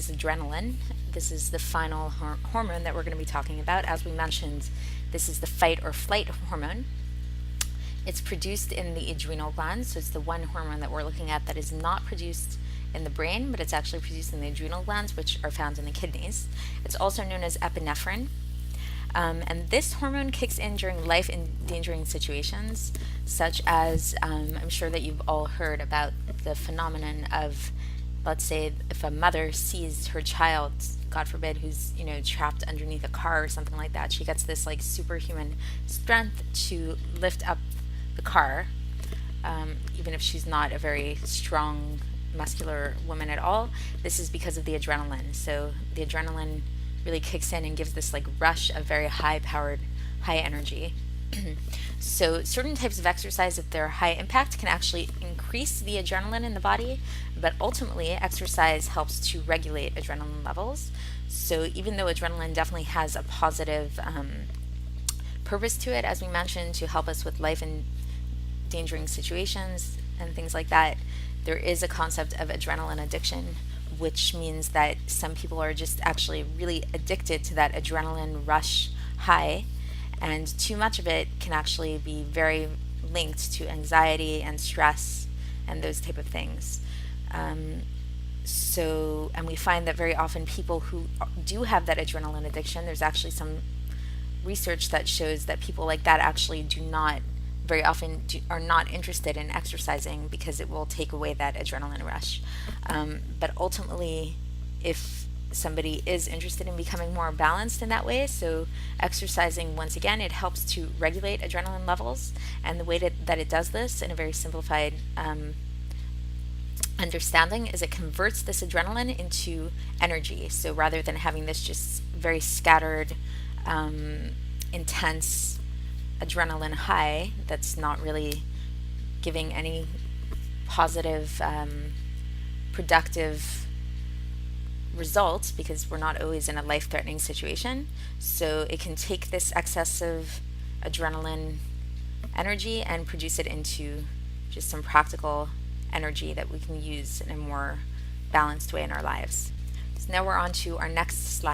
is adrenaline. This is the final hormone that we're going to be talking about. As we mentioned, this is the fight or flight hormone. It's produced in the adrenal glands, so it's the one hormone that we're looking at that is not produced in the brain, but it's actually produced in the adrenal glands, which are found in the kidneys. It's also known as epinephrine. And this hormone kicks in during life-endangering situations, such as I'm sure that you've all heard about the phenomenon of, let's say, if a mother sees her child, God forbid, who's trapped underneath a car or something like that, she gets this like superhuman strength to lift up the car, even if she's not a very strong, muscular woman at all. This is because of the adrenaline. So the adrenaline really kicks in and gives this like rush of very high-powered, high energy. So certain types of exercise, if they're high impact, can actually increase the adrenaline in the body, but ultimately exercise helps to regulate adrenaline levels. So even though adrenaline definitely has a positive purpose to it, as we mentioned, to help us with life-endangering situations and things like that, there is a concept of adrenaline addiction, which means that some people are just actually really addicted to that adrenaline rush high, and too much of it can actually be very linked to anxiety and stress and those type of things. And we find that very often people who do have that adrenaline addiction, there's actually some research that shows that people like that actually do not very often are not interested in exercising because it will take away that adrenaline rush. But ultimately, if somebody is interested in becoming more balanced in that way, so exercising, once again, it helps to regulate adrenaline levels. And the way that it does this in a very simplified understanding is it converts this adrenaline into energy. So rather than having this just very scattered, intense adrenaline high that's not really giving any positive, productive results, because we're not always in a life-threatening situation. So it can take this excessive adrenaline energy and produce it into just some practical energy that we can use in a more balanced way in our lives. So now we're on to our next slide.